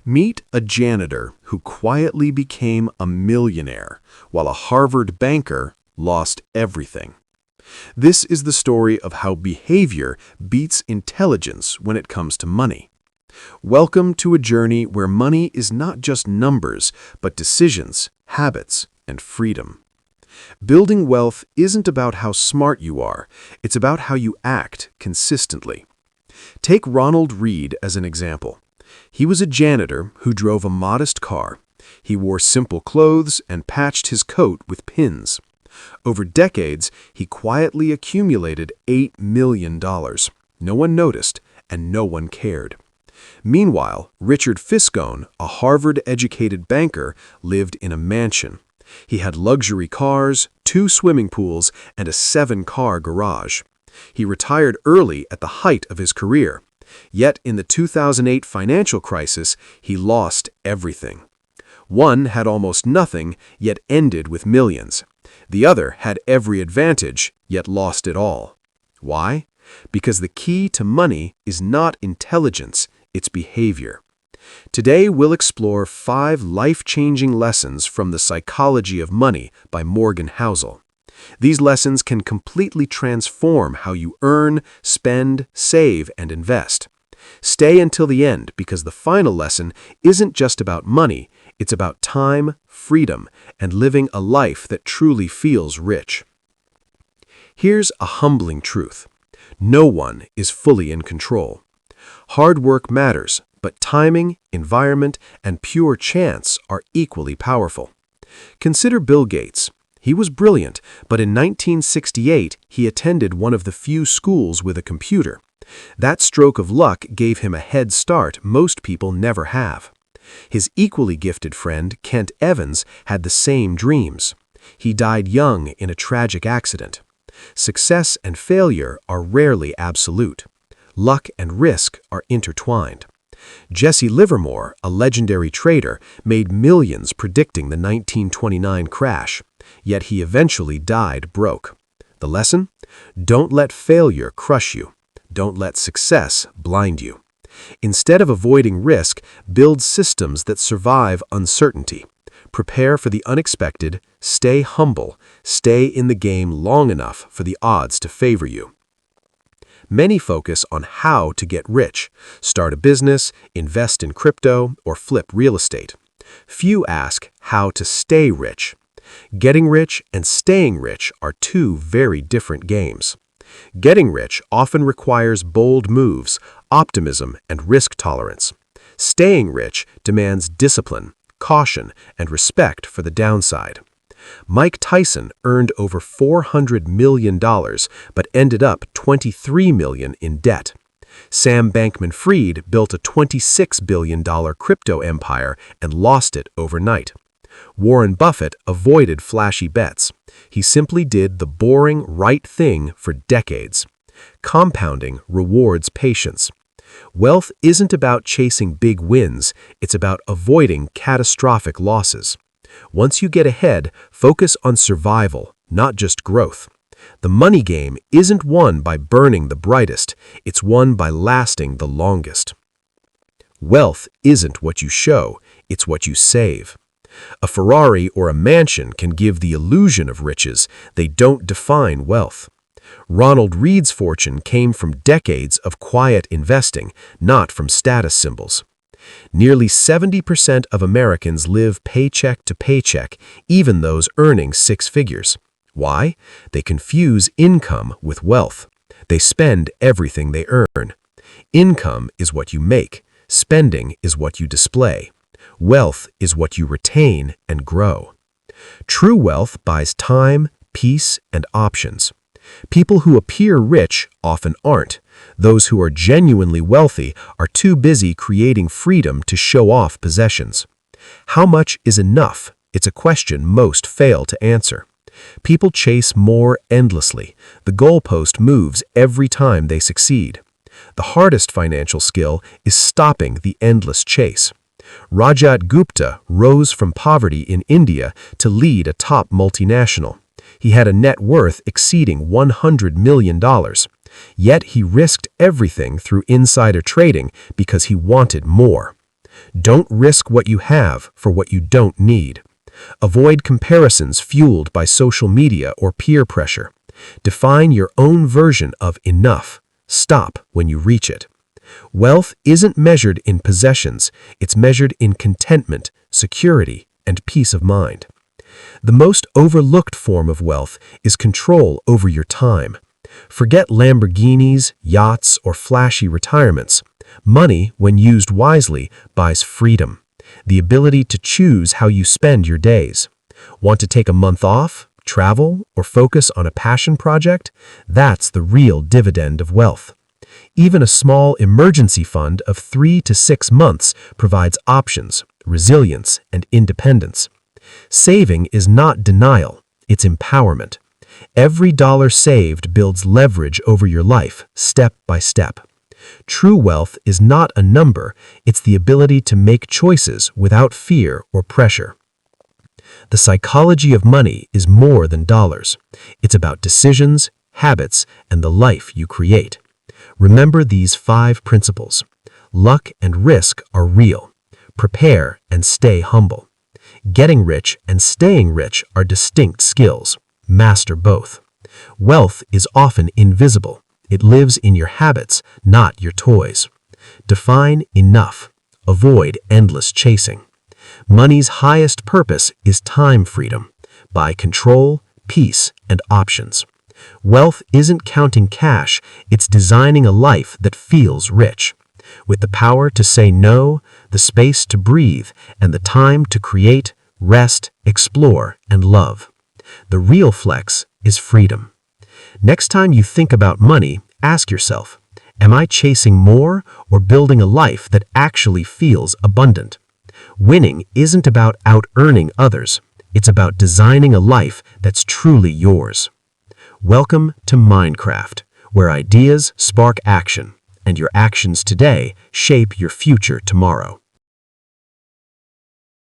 Meet a janitor who quietly became a millionaire, while a Harvard banker lost everything. This is the story of how behavior beats intelligence when it comes to money. Welcome to a journey where money is not just numbers, but decisions, habits, and freedom. Building wealth isn't about how smart you are, it's about how you act consistently. Take Ronald Reed as an example. He was a janitor who drove a modest car. He wore simple clothes and patched his coat with pins. Over decades, he quietly accumulated $8 million. No one noticed, and no one cared. Meanwhile, Richard Fiscone, a Harvard-educated banker, lived in a mansion. He had luxury cars, 2 swimming pools, and a 7-car garage. He retired early at the height of his career. Yet in the 2008 financial crisis, he lost everything. One had almost nothing, yet ended with millions. The other had every advantage, yet lost it all. Why? Because the key to money is not intelligence, it's behavior. Today, we'll explore 5 life-changing lessons from The Psychology of Money by Morgan Housel. These lessons can completely transform how you earn, spend, save, and invest. Stay until the end because the final lesson isn't just about money, it's about time, freedom, and living a life that truly feels rich. Here's a humbling truth. No one is fully in control. Hard work matters, but timing, environment, and pure chance are equally powerful. Consider Bill Gates. He was brilliant, but in 1968, he attended one of the few schools with a computer. That stroke of luck gave him a head start most people never have. His equally gifted friend, Kent Evans, had the same dreams. He died young in a tragic accident. Success and failure are rarely absolute. Luck and risk are intertwined. Jesse Livermore, a legendary trader, made millions predicting the 1929 crash, yet he eventually died broke. The lesson? Don't let failure crush you. Don't let success blind you. Instead of avoiding risk, build systems that survive uncertainty. Prepare for the unexpected, stay humble, stay in the game long enough for the odds to favor you. Many focus on how to get rich, start a business, invest in crypto, or flip real estate. Few ask how to stay rich. Getting rich and staying rich are 2 very different games. Getting rich often requires bold moves, optimism, and risk tolerance. Staying rich demands discipline, caution, and respect for the downside. Mike Tyson earned over $400 million, but ended up $23 million in debt. Sam Bankman-Fried built a $26 billion crypto empire and lost it overnight. Warren Buffett avoided flashy bets. He simply did the boring right thing for decades. Compounding rewards patience. Wealth isn't about chasing big wins, it's about avoiding catastrophic losses. Once you get ahead, focus on survival, not just growth. The money game isn't won by burning the brightest, it's won by lasting the longest. Wealth isn't what you show, it's what you save. A Ferrari or a mansion can give the illusion of riches, they don't define wealth. Ronald Reed's fortune came from decades of quiet investing, not from status symbols. Nearly 70% of Americans live paycheck to paycheck, even those earning 6 figures. Why? They confuse income with wealth. They spend everything they earn. Income is what you make. Spending is what you display. Wealth is what you retain and grow. True wealth buys time, peace, and options. People who appear rich often aren't. Those who are genuinely wealthy are too busy creating freedom to show off possessions. How much is enough? It's a question most fail to answer. People chase more endlessly. The goalpost moves every time they succeed. The hardest financial skill is stopping the endless chase. Rajat Gupta rose from poverty in India to lead a top multinational. He had a net worth exceeding $100 million. Yet he risked everything through insider trading because he wanted more. Don't risk what you have for what you don't need. Avoid comparisons fueled by social media or peer pressure. Define your own version of enough. Stop when you reach it. Wealth isn't measured in possessions, it's measured in contentment, security, and peace of mind. The most overlooked form of wealth is control over your time. Forget Lamborghinis, yachts, or flashy retirements. Money, when used wisely, buys freedom, the ability to choose how you spend your days. Want to take a month off, travel, or focus on a passion project? That's the real dividend of wealth. Even a small emergency fund of 3 to 6 months provides options, resilience, and independence. Saving is not denial, it's empowerment. Every dollar saved builds leverage over your life, step by step. True wealth is not a number, it's the ability to make choices without fear or pressure. The psychology of money is more than dollars. It's about decisions, habits, and the life you create. Remember these 5 principles. Luck and risk are real. Prepare and stay humble. Getting rich and staying rich are distinct skills. Master both. Wealth is often invisible. It lives in your habits, not your toys. Define enough. Avoid endless chasing. Money's highest purpose is time freedom. Buy control, peace, and options. Wealth isn't counting cash, it's designing a life that feels rich. With the power to say no, the space to breathe, and the time to create, rest, explore, and love. The real flex is freedom. Next time you think about money, ask yourself, am I chasing more or building a life that actually feels abundant? Winning isn't about out-earning others. It's about designing a life that's truly yours. Welcome to Minecraft, where ideas spark action, and your actions today shape your future tomorrow.